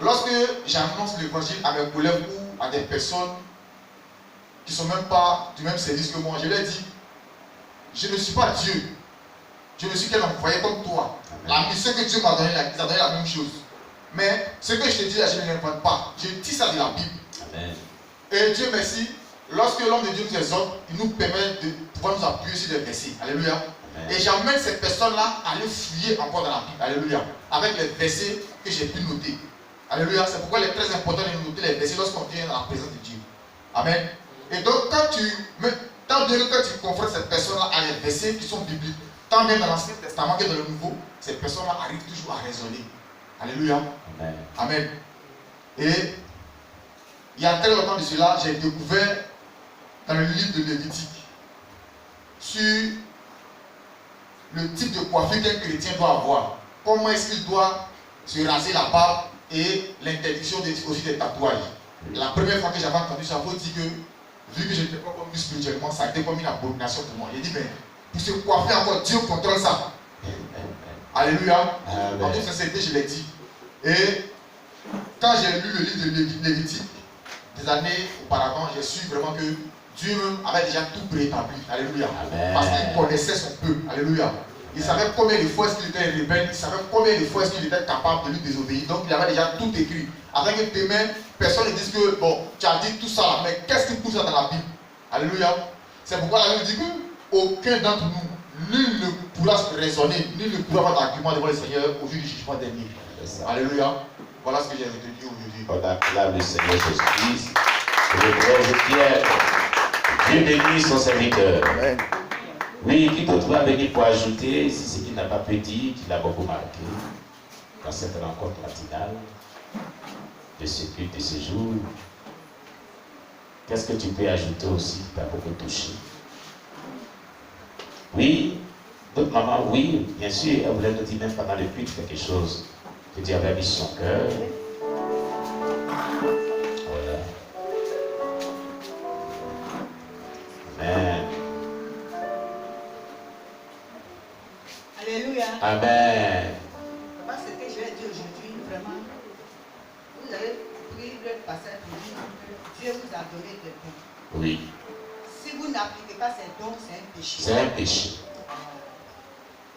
lorsque j'annonce l'évangile à mes collègues ou à des personnes qui ne sont même pas du même service que moi, je leur dis, je ne suis pas Dieu. Je ne suis qu'un envoyé comme toi. La mission que Dieu m'a donnée, il a donné la même chose. Mais ce que je te dis là, je ne l'invente pas. Je dis ça de la Bible. Amen. Et Dieu merci, lorsque l'homme de Dieu nous exhorte, il nous permet de pouvoir nous appuyer sur des versets. Alléluia. Amen. Et j'emmène cette personne-là à aller fouiller encore dans la Bible. Alléluia. Avec les versets que j'ai pu noter. Alléluia. C'est pourquoi il est très important de noter les versets lorsqu'on vient dans la présence de Dieu. Amen. Et donc, quand tu confrontes cette personne-là à les versets qui sont bibliques, tant bien dans l'Ancien Testament que dans le Nouveau, ces personnes-là arrivent toujours à raisonner. Alléluia. Amen. Amen. Et il y a très longtemps de cela, j'ai découvert dans le livre de Lévitique sur le type de coiffure qu'un chrétien doit avoir. Comment est-ce qu'il doit se raser la barbe et l'interdiction aussi des tatouages. La première fois que j'avais entendu ça, il faut dire que vu que je n'étais pas comme lui spirituellement, ça a été comme une abomination pour moi. J'ai dit, mais pour se coiffer encore, Dieu contrôle ça. Alléluia. En toute sincérité, je l'ai dit. Et quand j'ai lu le livre de Lévitique, des années auparavant, j'ai su vraiment que Dieu avait déjà tout préétabli. Alléluia. Amen. Parce qu'il connaissait son peuple. Alléluia. Il savait combien de fois est-ce qu'il était rebelle, il savait combien de fois est-ce qu'il était capable de lui désobéir. Donc il avait déjà tout écrit. Afin que demain, personne ne dise que bon, tu as dit tout ça là, mais qu'est-ce qui pousse ça dans la Bible? Alléluia. C'est pourquoi la Bible dit que aucun d'entre nous, nul ne pourra raisonner, nul ne pourra avoir d'argument devant le Seigneur au jour du jugement dernier. Alléluia. Voilà ce que j'ai retenu aujourd'hui. On acclame le Seigneur Jésus-Christ. Le frère Pierre. Dieu bénisse son serviteur. Amen. Oui, qui d'autre va venir pour ajouter, si ce qu'il n'a pas pu dire, qu'il a beaucoup marqué dans cette rencontre matinale de ce culte de ce jour. Qu'est-ce que tu peux ajouter aussi qui t'a beaucoup touché? Oui, d'autres mamans, oui, bien sûr, elle voulait nous dire même pendant le culte quelque chose que Dieu avait mis sur son cœur. Voilà. Amen. Alléluia. Amen. Parce que je vais dire aujourd'hui, vraiment, vous avez pris le passage pour dire que Dieu vous a donné des dons. Oui. Si vous n'appliquez pas ces dons, c'est un péché. C'est un péché.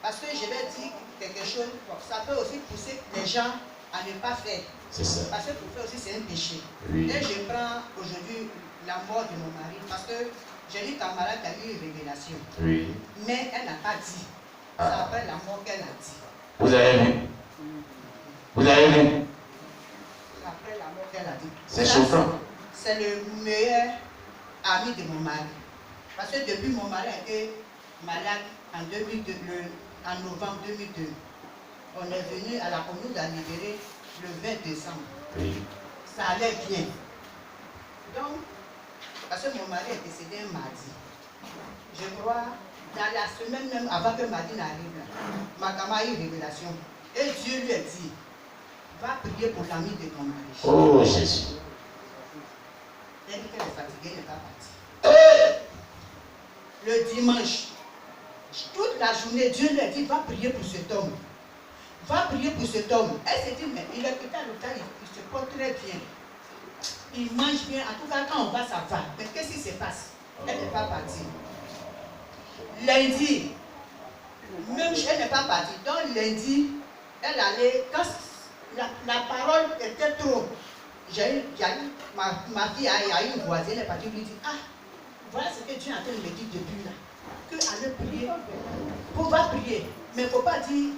Parce que je vais dire quelque chose, ça peut aussi pousser les gens à ne pas faire. C'est ça. Parce que pour faire aussi, c'est un péché. Oui. Et je prends aujourd'hui la mort de mon mari, parce que j'ai dit qu'un malade a eu une révélation. Oui. Mais elle n'a pas dit. C'est après la mort qu'elle a dit. Vous avez vu? Vous avez vu? Après la mort qu'elle a dit. C'est choquant. C'est le meilleur ami de mon mari. Parce que depuis mon mari a été malade en 2002, en novembre 2002, on est venu à la commune à libérer le 20 décembre. Oui. Ça allait bien. Donc, parce que mon mari est décédé un mardi. Je crois, dans la semaine même avant que mardi n'arrive, ma camarade a eu une révélation. Et Dieu lui a dit, va prier pour l'ami de ton mari. Oh Jésus. Elle dit qu'elle est fatiguée, elle n'est pas partie. Le dimanche, toute la journée, Dieu lui a dit, va prier pour cet homme. Va prier pour cet homme. Elle s'est dit, mais il est peut-être à l'hôpital, il se porte très bien. Il mange bien. En tout cas, quand on va, ça va. Mais qu'est-ce qui se passe? Elle n'est pas partie. Lundi, même si elle n'est pas partie. Donc lundi, elle allait, quand la parole était trop, ma fille a eu une voisine, elle est partie lui dire, ah, voilà ce que Dieu est en train de me dire depuis là. Que aller prier, pour va prier. Mais il ne faut pas dire,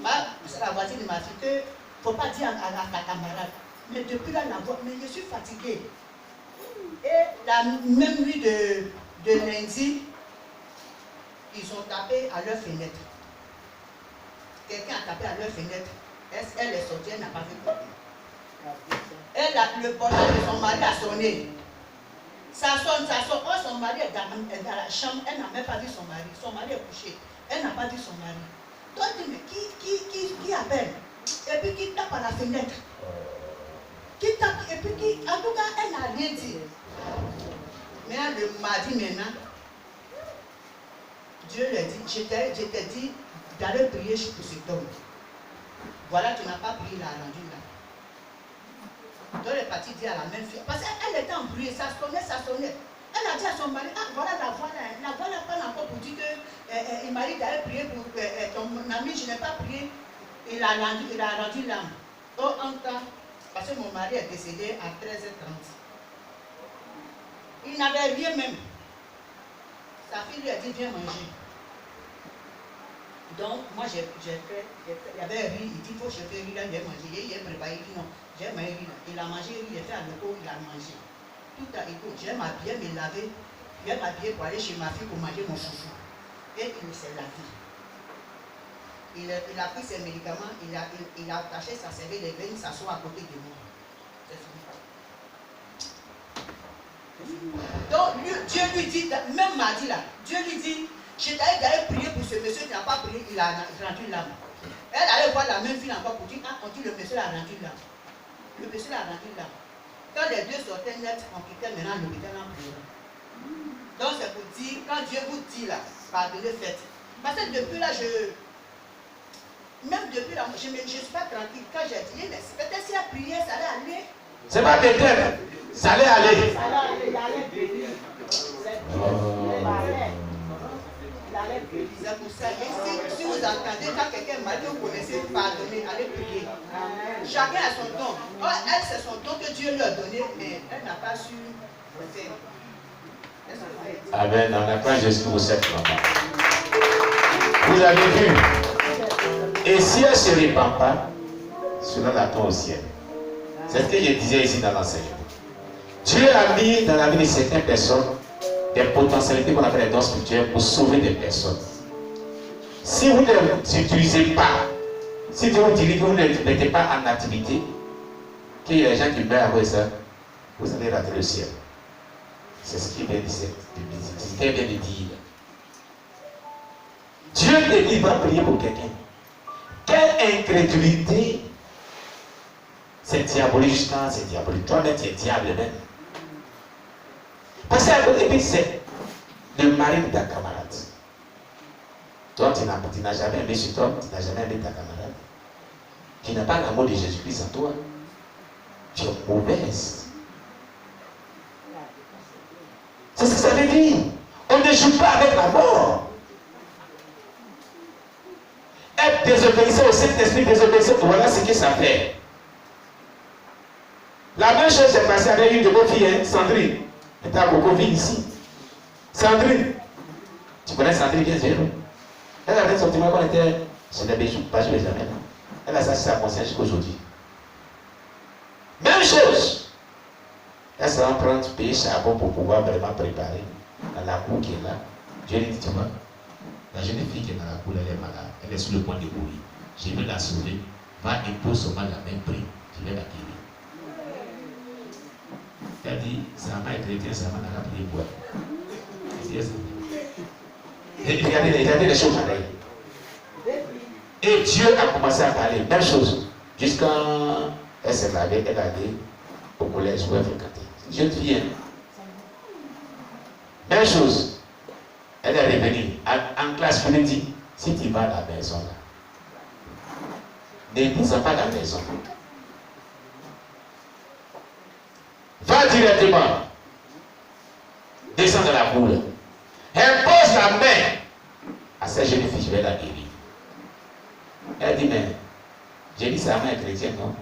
c'est la voisine de ma fille, que il ne faut pas dire à la camarade. Mais depuis là, la voix, mais je suis fatiguée. Et la même nuit de lundi, ils ont tapé à leur fenêtre. Quelqu'un a tapé à leur fenêtre. Elle est sortie, elle n'a pas fait problème. Le portable de son mari a sonné. Ça sonne. Oh, son mari est dans la chambre, elle n'a même pas vu son mari. Son mari est couché. Elle n'a pas vu son mari. Donc, elle dit, mais qui appelle? Et puis qui tape à la fenêtre? Qui tape, et puis qui, en tout cas, elle n'a rien dit. Mais le mardi maintenant, Dieu lui a dit, je t'ai dit d'aller prier pour cet homme. Voilà, tu n'as pas prié la rendu là. partie dire à la même fille, parce qu'elle était embrouillée, ça sonnait. Elle a dit à son mari, ah voilà la voix là parle encore pour dire que il m'a dit d'aller prier pour ton ami, je n'ai pas prié, il a rendu l'âme. Oh, en temps, parce que mon mari est décédé à 13h30. Il n'avait rien même. Sa fille lui a dit, viens manger. Donc, moi, j'ai fait, il y avait riz, il dit, il faut chauffer riz là, j'ai mangé. Il a préparé, il dit non, j'ai mangé riz là. Il a mangé riz, il a fait à l'eau, il a mangé. Tout à écoute, j'ai m'habillé, me laver, j'ai m'habillé pour aller chez ma fille pour manger mon foufou. Et il s'est lavé. Il a pris ses médicaments, il a attaché sa cervelle, les veines, s'assoit à côté de moi. C'est fini. Donc, Dieu lui dit, même mardi là, Dieu lui dit, je t'avais d'aller prier pour ce monsieur qui n'a pas prié, il a rendu l'âme. Elle allait voir la même fille encore pour dire, ah, on dit le monsieur a rendu l'âme. Le monsieur a rendu l'âme. Quand les deux sortaient net, on quittait maintenant l'hôpital en prière. Donc c'est pour dire, quand Dieu vous dit là, pardonnez, faites. Parce que depuis là, même depuis là, je ne suis pas tranquille. Quand j'ai dit, mais peut-être si la prière, ça allait aller. C'est pas peut-être, ça allait aller. Ça allait aller, il allait bénir. C'est pour ça. Et si vous entendez, quand quelqu'un m'a dit, vous connaissez, pardonner, allez prier. Chacun a son don. Oh, elle, c'est son don que Dieu lui a donné, mais elle n'a pas su le faire. Amen. On acclame Jésus pour cette maman. Vous avez vu. Et si elle ne se répand pas, cela l'attend au ciel. C'est ce que je disais ici dans l'enseignement. Dieu a mis dans la vie de certaines personnes des potentialités qu'on appelle les dons spirituels pour sauver des personnes. Si vous ne les utilisez pas, si Dieu vous dit que vous ne les mettez pas en activité, qu'il y a des gens qui meurent avec ça, vous allez rater le ciel. C'est ce qui vient de dire. C'est ce qu'elle vient de dire. Dieu te dit, va prier pour quelqu'un. Quelle incrédulité! C'est diabolique, justement, c'est diabolique. Toi-même, tu es diable même. Parce que, et puis, c'est le mari de ta camarade. Toi, tu n'as jamais aimé cet homme, tu n'as jamais aimé ta camarade. Tu n'as pas l'amour de Jésus-Christ en toi. Tu es mauvaise. C'est ce que ça veut dire. On ne joue pas avec la mort. Être désobéissant au Saint-Esprit, désobéissant, voilà ce que ça fait. La même chose s'est passée avec une de vos filles, hein, Sandrine. Elle était à Cocoville ici. Sandrine. Tu connais Sandrine bien sûr. Elle avait son témoin qu'on était sur les bijoux, pas joué jamais. Elle a ça sur sa conscience jusqu'aujourd'hui. Même chose. Elle s'est en train de payer charbon pour pouvoir vraiment préparer dans la cour qui est là. Dieu lui dit, tu vois, la jeune fille qui est dans la cour, elle est malade. Elle est sur le point de mourir. Je vais la sauver. Va imposer seulement la même prix. Je vais la guérir. Elle dit, ça m'a été chrétien, ça m'a n'a prié pour elle. Regardez les choses pareilles. Et Dieu a commencé à parler. Même chose. Jusqu'à elle s'est lavée, elle a dit au collège où elle fréquentait. Jeune fille. Même chose. Elle est revenue. En classe, je lui dis, si tu vas à la maison là, ne descends pas à la maison. Va directement. Descends dans la boule. Impose la main à cette jeune fille, je vais la guérir. Elle dit, mais j'ai dit, sa main est chrétienne, non?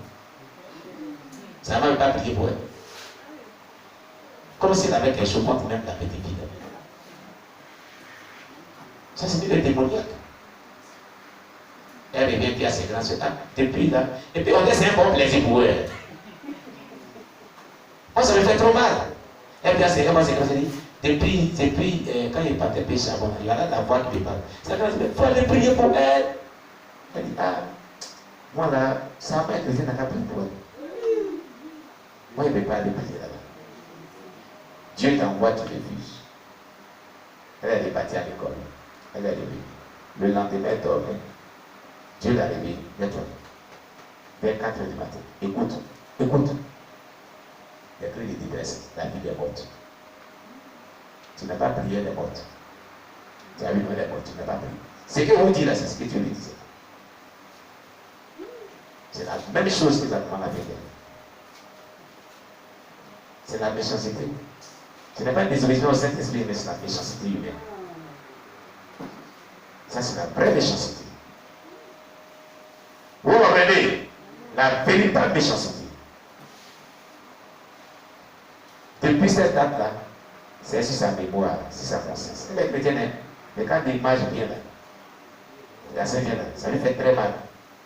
Sa main ne veut pas prier pour elle. Comme s'il avait quelque chose contre même la petite fille. Ça, c'est le démoniaque. Elle revient puis à ses grands soeurs. Depuis là. Et puis on dit, c'est un bon plaisir pour elle. Moi, ça me fait trop mal. Et puis, c'est comment c'est comme ça dit. Depuis quand il partait pécher avant, il y a la voix qui lui parle. C'est quand il faut aller prier pour elle. Elle dit, ah, moi là, ça m'a été n'a pas prié pour elle. Moi, il ne veut pas aller prier là-bas. Dieu t'envoie, tu refuses. Elle est partie à l'école. Elle est levée. Le lendemain, elle dormait. Dieu l'a réveillée. Mets-toi. Vers 4 h du matin. Écoute. Les cris de détresse, la vie est morte. Tu n'as pas prié, elle est morte. Tu as vu, elle est morte, tu n'as pas prié. Ce que vous dites là, c'est ce que Dieu lui disait. C'est la même chose que la maman avait fait. C'est la méchanceté. Ce n'est pas une désobéissance au Saint-Esprit, mais c'est la méchanceté humaine. Ça, c'est la vraie méchanceté. Vous comprenez? La véritable méchanceté. Depuis cette date-là, c'est sur sa mémoire, sur sa conscience. Les chrétiens, mais quand l'image vient là, la scène vient là, ça lui fait très mal.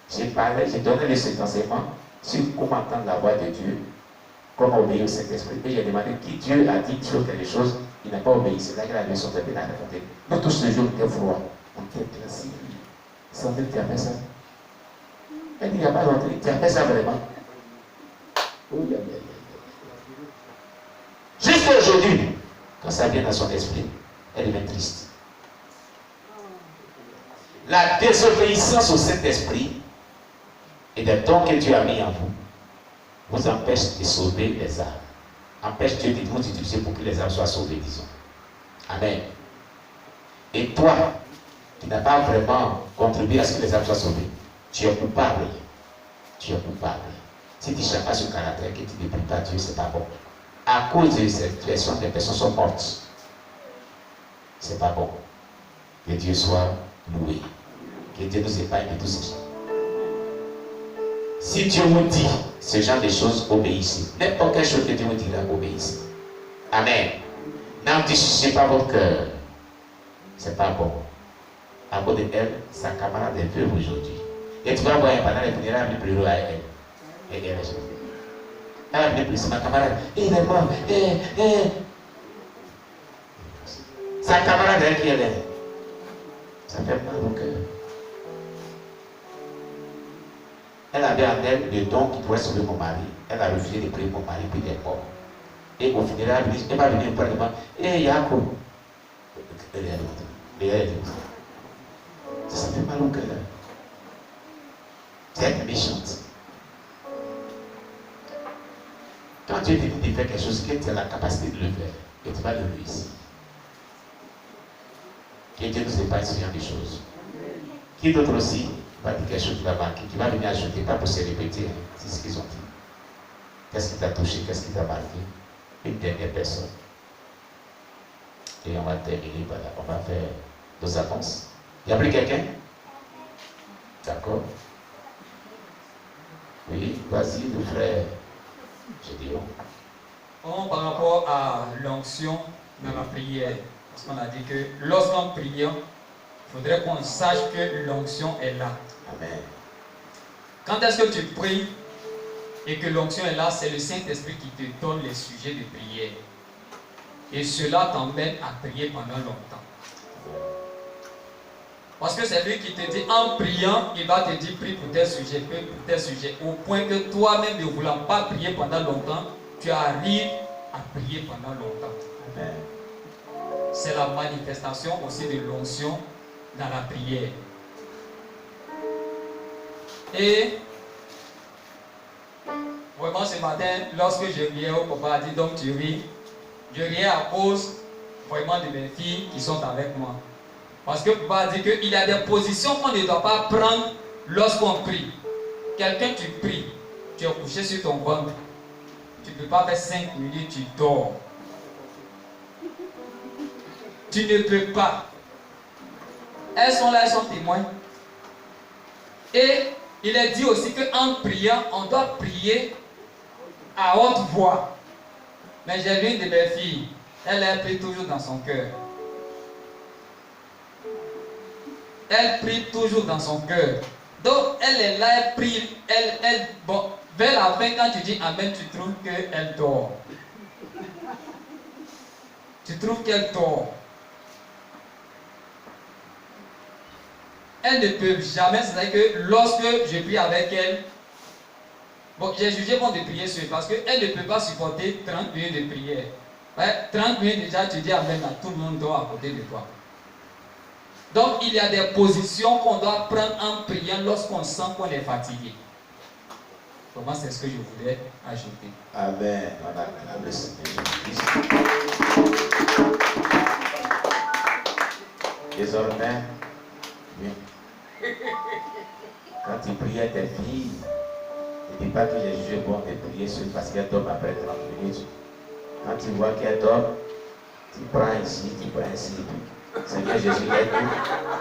J'ai parlé, j'ai donné les enseignements sur comment entendre la voix de Dieu, comment obéir au Saint-Esprit. Et j'ai demandé qui Dieu a dit sur quelque chose, il n'a pas obéi. C'est là que la leçon de la raconté. Nous tous ce jour, on était froid, on était glacé. Sans dire que tu as fait ça. Elle dit, il n'y a pas longtemps, tu as fait ça vraiment. Oui, jusqu'à aujourd'hui, quand ça vient dans son esprit, elle devient triste. La désobéissance au Saint-Esprit et des dons que Dieu a mis en vous vous empêche de sauver les âmes. Empêche Dieu de vous utiliser pour que les âmes soient sauvées, disons. Amen. Et toi, qui n'as pas vraiment contribué à ce que les âmes soient sauvées, tu es coupable. Tu es coupable. Si tu ne cherches pas ce caractère, que tu ne pries pas Dieu, ce n'est pas bon. À cause de cette situation, les personnes sont mortes. Ce n'est pas bon. Que Dieu soit loué. Que Dieu nous épargne de tout ceci. Si Dieu vous dit ce genre de choses, obéissez. N'importe quelle chose que Dieu vous dira, obéissez. Amen. N'endurcissez pas votre cœur. Ce n'est pas bon. À cause de elle, sa camarade est veuve aujourd'hui. Et tu vas voir pendant les funérailles, elle pleure à elle. Et elle est jeune. Elle a venu plus, c'est ma camarade. Il est mort. Sa camarade, elle qui elle est. Ça fait mal au cœur. Elle avait en elle le don qui pourrait sauver mon mari. Elle a refusé de prier mon mari, puis il est mort. Et au funérail, elle va venir me parler de moi. Yacoub. Elle est ça fait mal au cœur. C'est être méchante. Quand Dieu te dit de faire quelque chose, que tu as la capacité de le faire, et tu vas le réussir. Que Dieu nous épargne ce genre de choses. Qui d'autre aussi va dire quelque chose qui va marquer, qui va venir ajouter, pas pour se répéter, hein, c'est ce qu'ils ont dit. Qu'est-ce qui t'a touché, qu'est-ce qui t'a marqué? Une dernière personne. Et on va terminer, voilà, on va faire nos annonces. Il y a plus quelqu'un? D'accord? Oui, vas-y, le frère. Je dis par rapport à l'onction dans la prière, parce qu'on a dit que lorsqu'on prie, il faudrait qu'on sache que l'onction est là. Amen. Quand est-ce que tu pries et que l'onction est là, c'est le Saint-Esprit qui te donne les sujets de prière. Et cela t'emmène à prier pendant longtemps. Parce que c'est lui qui te dit, en priant, il va te dire, prie pour tel sujet, prie pour tel sujet. Au point que toi-même, ne voulant pas prier pendant longtemps, tu arrives à prier pendant longtemps. Amen. C'est la manifestation aussi de l'onction dans la prière. Et vraiment ce matin, lorsque je riais, au papa a dit, donc tu ris. Je riais à cause vraiment de mes filles qui sont avec moi. Parce que papa a dit qu'il y a des positions qu'on ne doit pas prendre lorsqu'on prie. Quelqu'un, tu pries, tu es couché sur ton ventre. Tu ne peux pas faire 5 minutes, tu dors. Tu ne peux pas. Elles sont là, elles sont témoins. Et il est dit aussi qu'en priant, on doit prier à haute voix. Mais j'ai l'une de mes filles, elle prie toujours dans son cœur. Elle prie toujours dans son cœur. Donc elle est là, elle prie, bon, vers la fin, quand tu dis Amen, tu trouves qu'elle dort. Tu trouves qu'elle dort. Elle ne peut jamais, c'est-à-dire que lorsque je prie avec elle, bon, j'ai jugé bon de prier sur elle parce qu'elle ne peut pas supporter 30 minutes de prière. Ouais, 30 minutes déjà, tu dis Amen, là, tout le monde dort à côté de toi. Donc, il y a des positions qu'on doit prendre en priant lorsqu'on sent qu'on est fatigué. Comment c'est ce que je voulais ajouter. Amen. Désormais, quand tu priais tes filles, ne dis pas que j'ai jugé bon de prier sur parce qu'elles dorment après 30 minutes. Quand tu vois qu'il y a d'homme, tu prends ici, tu prends ici. Seigneur Jésus, aide-nous.